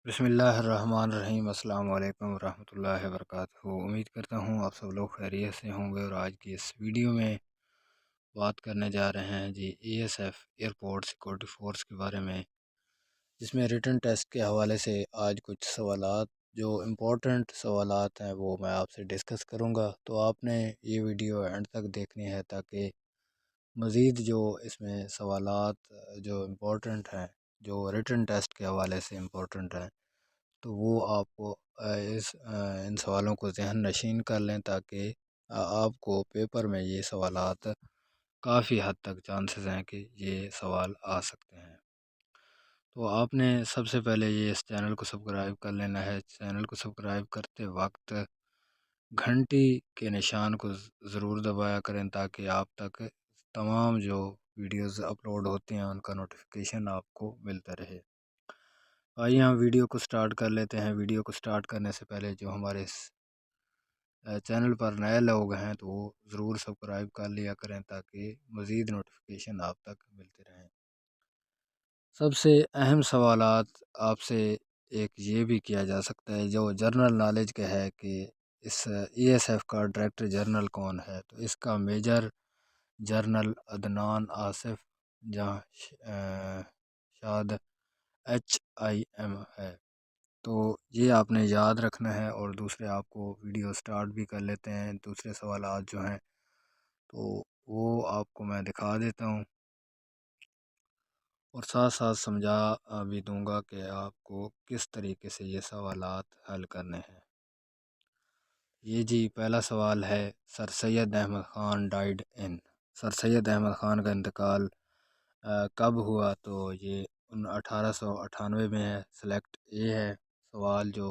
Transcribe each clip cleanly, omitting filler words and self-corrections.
بسم اللہ الرحمن الرحیم۔ السلام علیکم ورحمۃ اللہ وبرکاتہ۔ امید کرتا ہوں آپ سب لوگ خیریت سے ہوں گے، اور آج کی اس ویڈیو میں بات کرنے جا رہے ہیں جی ASF ایئرپورٹ سیکورٹی فورس کے بارے میں، جس میں ریٹن ٹیسٹ کے حوالے سے آج کچھ سوالات جو امپورٹنٹ سوالات ہیں وہ میں آپ سے ڈسکس کروں گا۔ تو آپ نے یہ ویڈیو اینڈ تک دیکھنی ہے تاکہ مزید جو اس میں سوالات جو امپورٹنٹ ہیں، جو ریٹن ٹیسٹ کے حوالے سے امپورٹنٹ ہیں، تو وہ آپ کو ان سوالوں کو ذہن نشین کر لیں، تاکہ آپ کو پیپر میں یہ سوالات کافی حد تک چانسز ہیں کہ یہ سوال آ سکتے ہیں۔ تو آپ نے سب سے پہلے یہ اس چینل کو سبسکرائب کر لینا ہے۔ چینل کو سبسکرائب کرتے وقت گھنٹی کے نشان کو ضرور دبایا کریں، تاکہ آپ تک تمام جو ویڈیوز اپلوڈ ہوتی ہیں ان کا نوٹیفیکیشن آپ کو ملتا رہے۔ آئیے ہم ویڈیو کو سٹارٹ کر لیتے ہیں۔ ویڈیو کو سٹارٹ کرنے سے پہلے جو ہمارے اس چینل پر نئے لوگ ہیں تو وہ ضرور سبسکرائب کر لیا کریں، تاکہ مزید نوٹیفیکیشن آپ تک ملتے رہیں۔ سب سے اہم سوالات آپ سے ایک یہ بھی کیا جا سکتا ہے جو جنرل نالج کا ہے کہ اس ASF کا ڈائریکٹر جنرل کون ہے؟ تو اس کا میجر جنرل عدنان آصف جہاں شاد HIM ہے۔ تو یہ آپ نے یاد رکھنا ہے، اور دوسرے آپ کو ویڈیو سٹارٹ بھی کر لیتے ہیں۔ دوسرے سوالات جو ہیں تو وہ آپ کو میں دکھا دیتا ہوں، اور ساتھ ساتھ سمجھا بھی دوں گا کہ آپ کو کس طریقے سے یہ سوالات حل کرنے ہیں۔ یہ جی پہلا سوال ہے، سر سید احمد خان ڈائیڈ ان۔ سر سید احمد خان کا انتقال کب ہوا؟ تو یہ 1898 میں ہے۔ سلیکٹ اے ہے سوال، جو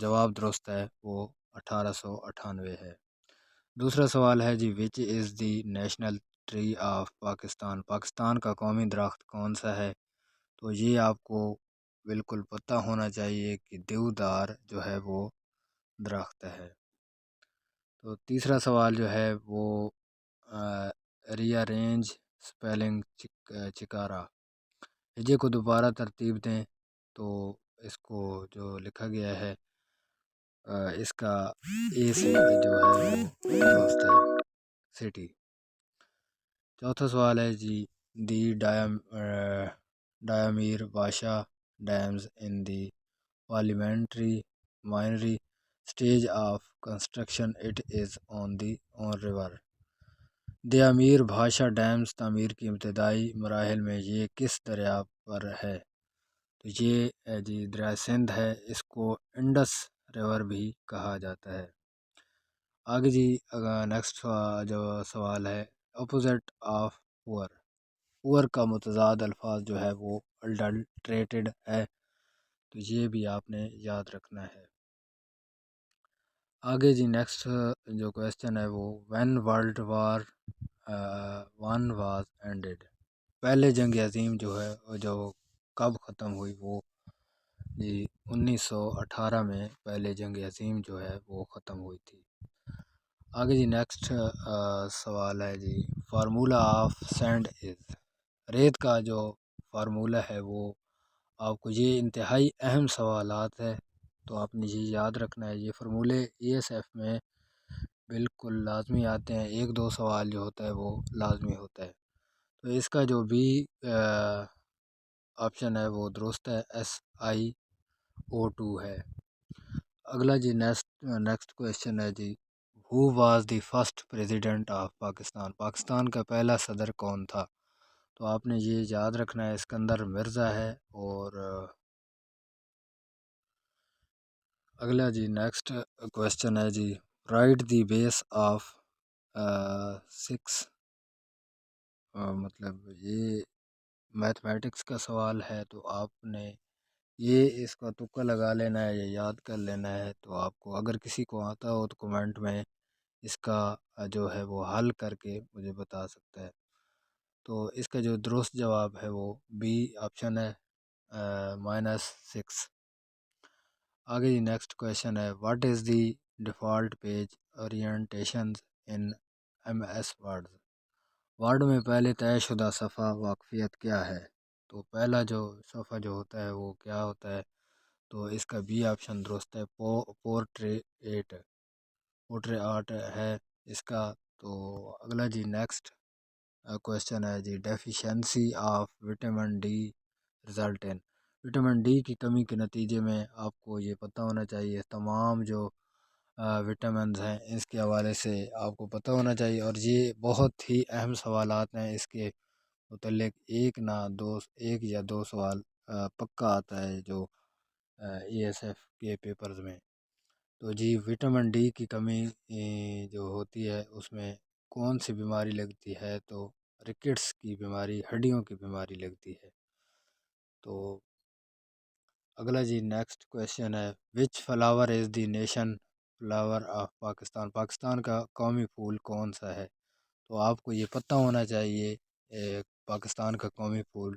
جواب درست ہے وہ 1898 ہے۔ دوسرا سوال ہے جی، which is the national tree of Pakistan? Pakistan کا قومی درخت کون سا ہے؟ تو یہ آپ کو بالکل پتہ ہونا چاہیے کہ دیودار جو ہے وہ درخت ہے۔ تو تیسرا سوال جو ہے وہ ری ارینج سپیلنگ چکارا، ہجے کو دوبارہ ترتیب دیں۔ تو اس کو جو لکھا گیا ہے اس کا اے سے جو ہے وہ درست ہے، سٹی۔ چوتھا سوال ہے جی، دی ڈایامیر بادشاہ ڈیمز ان دی پارلیمنٹری مائنری stage of construction it is on river. Diamer Bhasha dams تعمیر کی ابتدائی مراحل میں یہ کس دریا پر ہے؟ تو یہ جی دریائے سندھ ہے، اس کو انڈس ریور بھی کہا جاتا ہے۔ آگے جی نیکسٹ جو سوال ہے، اپوزٹ آف پور؟ پور کا متضاد الفاظ جو ہے وہ اڈلٹریٹڈ ہے، تو یہ بھی آپ نے یاد رکھنا ہے۔ آگے جی نیکسٹ جو کویسچن ہے وہ، when World War One was ended? پہلے جنگ عظیم جو ہے جو کب ختم ہوئی؟ وہ جی 1918 میں پہلے جنگ عظیم جو ہے وہ ختم ہوئی تھی۔ آگے جی نیکسٹ سوال ہے جی، فارمولا آف سینڈ از؟ ریت کا جو فارمولا ہے وہ آپ کو، یہ انتہائی اہم سوالات ہے تو آپ نے یہ یاد رکھنا ہے۔ یہ فارمولے ASF میں بالکل لازمی آتے ہیں، ایک دو سوال جو ہوتا ہے وہ لازمی ہوتا ہے۔ تو اس کا جو بھی آپشن ہے وہ درست ہے، SiO2 ہے۔ اگلا جی نیکسٹ کویسچن ہے جی، who was the first president of Pakistan? Pakistan کا پہلا صدر کون تھا؟ تو آپ نے یہ یاد رکھنا ہے، اسکندر مرزا ہے۔ اور اگلا جی نیکسٹ کویسچن ہے جی، write the base of six? مطلب یہ میتھمیٹکس کا سوال ہے، تو آپ نے یہ اس کا تکا لگا لینا ہے یا یاد کر لینا ہے۔ تو آپ کو اگر کسی کو آتا ہو تو کمنٹ میں اس کا جو ہے وہ حل کر کے مجھے بتا سکتا ہے۔ تو اس کا جو درست جواب ہے وہ بی آپشن ہے، -6۔ آگے جی نیکسٹ کویشچن ہے، what is the default page orientations in MS word? Word میں پہلے طے شدہ صفحہ واقفیت کیا ہے؟ تو پہلا جو صفحہ جو ہوتا ہے وہ کیا ہوتا ہے؟ تو اس کا بی آپشن درست ہے، پورٹری آرٹ ہے اس کا۔ تو اگلا جی نیکسٹ کوشچن ہے جی، deficiency of vitamin D result in. Vitamin D کی کمی کے نتیجے میں آپ کو یہ پتہ ہونا چاہیے، تمام جو وٹامنز ہیں اس کے حوالے سے آپ کو پتہ ہونا چاہیے، اور یہ بہت ہی اہم سوالات ہیں اس کے متعلق، ایک یا دو سوال پکا آتا ہے جو ای ایس ایف کے پیپرز میں۔ تو جی وٹامن ڈی کی کمی جو ہوتی ہے اس میں کون سی بیماری لگتی ہے؟ تو رکٹس کی بیماری، ہڈیوں کی بیماری لگتی ہے۔ تو اگلا جی نیکسٹ کویشچن ہے، which flower is the nation flower of Pakistan? Pakistan کا قومی پھول کون سا ہے؟ تو آپ کو یہ پتہ ہونا چاہیے، پاکستان کا قومی پھول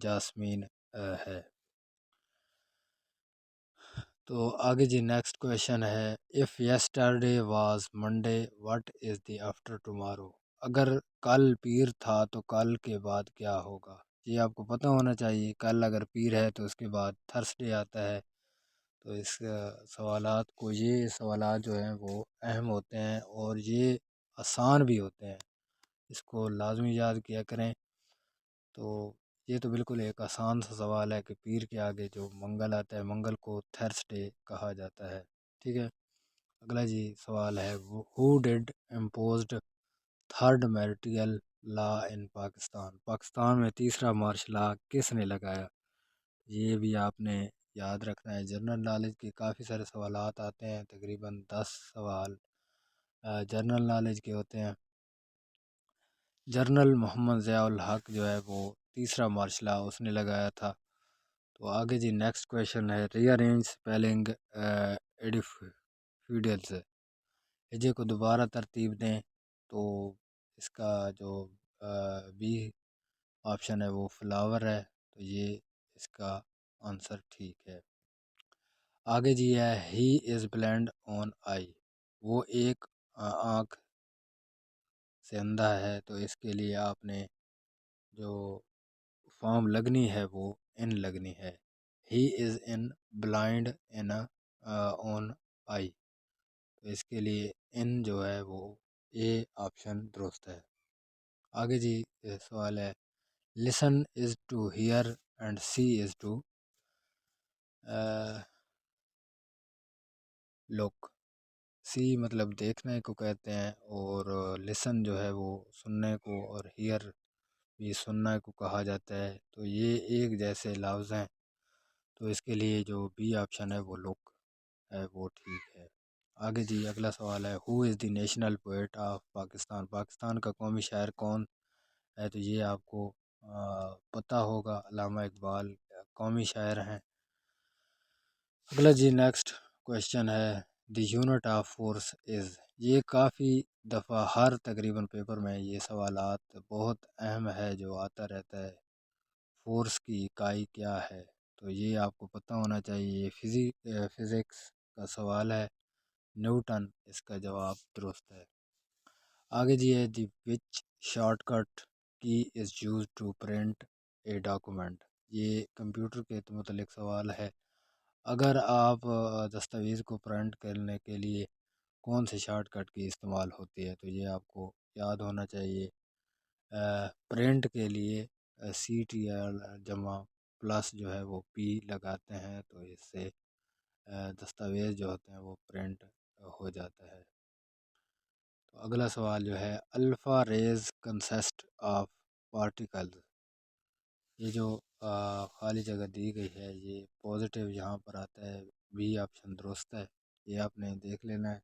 جاسمین ہے۔ تو آگے جی نیکسٹ کویشچن ہے، if yesterday was Monday what is the after tomorrow? اگر کل پیر تھا تو کل کے بعد کیا ہوگا؟ یہ آپ کو پتہ ہونا چاہیے، کل اگر پیر ہے تو اس کے بعد تھرسڈے آتا ہے۔ تو اس سوالات جو ہیں وہ اہم ہوتے ہیں اور یہ آسان بھی ہوتے ہیں، اس کو لازمی یاد کیا کریں۔ تو یہ تو بالکل ایک آسان سا سوال ہے کہ پیر کے آگے جو منگل آتا ہے، منگل کو تھرسڈے کہا جاتا ہے، ٹھیک ہے۔ اگلا جی سوال ہے، ہو ڈیڈ امپوزڈ تھرڈ میرٹیل لا ان پاکستان؟ پاکستان میں تیسرا مارشل لا کس نے لگایا؟ یہ بھی آپ نے یاد رکھنا ہے۔ جنرل نالج کے کافی سارے سوالات آتے ہیں، تقریباً 10 سوال جنرل نالج کے ہوتے ہیں۔ جنرل محمد ضیاء الحق جو ہے وہ تیسرا مارشل لا اس نے لگایا تھا۔ تو آگے جی نیکسٹ کویشچن ہے، ری ارینج سپیلنگ ایڈیفیڈلز، ہجے کو دوبارہ ترتیب دیں۔ تو اس کا جو بی آپشن ہے وہ فلاور ہے، تو یہ اس کا آنسر ٹھیک ہے۔ آگے جی ہے، ہی از بلائنڈ آن آئی، وہ ایک آنکھ سے اندھا ہے۔ تو اس کے لیے آپ نے جو فارم لگنی ہے وہ ان لگنی ہے، ہی از ان بلائنڈ ان آن آئی۔ تو اس کے لیے ان جو ہے وہ اے آپشن درست ہے۔ آگے جی سوال ہے، listen is to hear and see is to look. See مطلب دیکھنے کو کہتے ہیں، اور لسن جو ہے وہ سننے کو، اور ہیئر بھی سننے کو کہا جاتا ہے۔ تو یہ ایک جیسے لفظ ہیں، تو اس کے لیے جو بی آپشن ہے وہ لک ہے، وہ ٹھیک ہے۔ آگے جی اگلا سوال ہے، who is the national poet of Pakistan? Pakistan کا قومی شاعر کون ہے؟ تو یہ آپ کو پتہ ہوگا، علامہ اقبال قومی شاعر ہیں۔ اگلا جی نیکسٹ کویشچن ہے، دی یونٹ آف فورس از؟ یہ کافی دفعہ ہر تقریباً پیپر میں یہ سوالات بہت اہم ہے جو آتا رہتا ہے، فورس کی اکائی کیا ہے؟ تو یہ آپ کو پتہ ہونا چاہیے، یہ فزکس کا سوال ہے، نیوٹن اس کا جواب درست ہے۔ آگے جی ہے، دی وچ shortcut key is use to print a document? یہ کمپیوٹر کے متعلق سوال ہے، اگر آپ دستاویز کو پرنٹ کرنے کے لیے کون سے شارٹ کٹ کی استعمال ہوتی ہے؟ تو یہ آپ کو یاد ہونا چاہیے، پرنٹ کے لیے سی ٹی ایل جمع پلس جو ہے وہ پی لگاتے ہیں، تو اس سے دستاویز جو ہوتے ہیں وہ پرنٹ ہو جاتا ہے۔ تو اگلا سوال جو ہے، alpha raise consist of particles? یہ جو خالی جگہ دی گئی ہے یہ پازیٹیو یہاں پر آتا ہے، بی آپشن درست ہے، یہ آپ نے دیکھ لینا ہے۔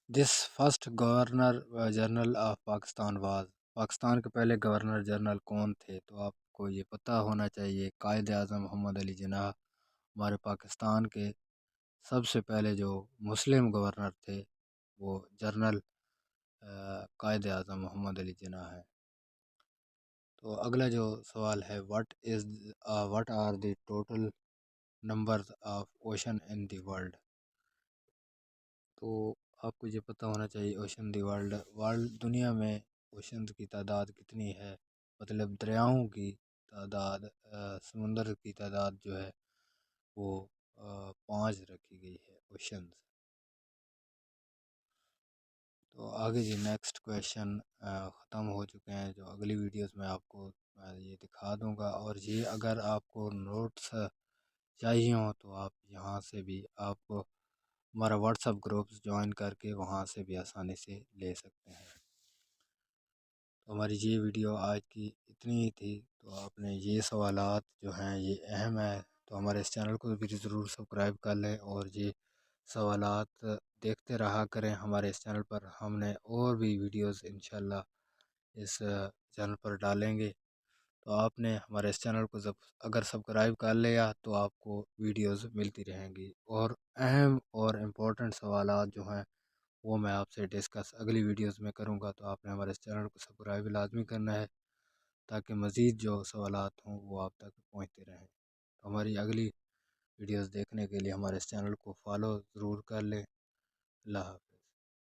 This first governor general of Pakistan was? Pakistan کے پہلے گورنر جنرل کون تھے؟ تو آپ کو یہ پتہ ہونا چاہیے، قائد اعظم محمد علی جناح ہمارے پاکستان کے سب سے پہلے جو مسلم گورنر تھے وہ جنرل قائد اعظم محمد علی جناح ہے۔ تو اگلا جو سوال ہے، what are the total numbers of ocean in the world? تو آپ کو یہ پتہ ہونا چاہیے، اوشن دی ورلڈ دنیا میں اوشنز کی تعداد کتنی ہے، مطلب دریاؤں کی تعداد سمندر کی تعداد جو ہے وہ 5 رکھی گئی ہے اوشنز۔ تو آگے جی نیکسٹ کویشچن ختم ہو چکے ہیں، جو اگلی ویڈیوز میں آپ کو یہ دکھا دوں گا، اور یہ اگر آپ کو نوٹس چاہیے ہوں تو آپ یہاں سے بھی آپ کو ہمارا واٹس ایپ گروپس جوائن کر کے وہاں سے بھی آسانی سے لے سکتے ہیں۔ تو ہماری یہ ویڈیو آج کی اتنی ہی تھی، تو آپ نے یہ سوالات جو ہیں یہ اہم ہے، تو ہمارے اس چینل کو بھی ضرور سبسکرائب کر لیں اور یہ سوالات دیکھتے رہا کریں ہمارے اس چینل پر۔ ہم نے اور بھی ویڈیوز انشاءاللہ اس چینل پر ڈالیں گے، تو آپ نے ہمارے اس چینل کو اگر سبسکرائب کر لیا تو آپ کو ویڈیوز ملتی رہیں گی، اور اہم اور امپورٹنٹ سوالات جو ہیں وہ میں آپ سے ڈسکس اگلی ویڈیوز میں کروں گا۔ تو آپ نے ہمارے اس چینل کو سبسکرائب لازمی کرنا ہے تاکہ مزید جو سوالات ہوں وہ آپ تک پہنچتے رہیں۔ تو ہماری اگلی ویڈیوز دیکھنے کے لیے ہمارے اس چینل کو فالو ضرور کر لیں۔ اللہ حافظ۔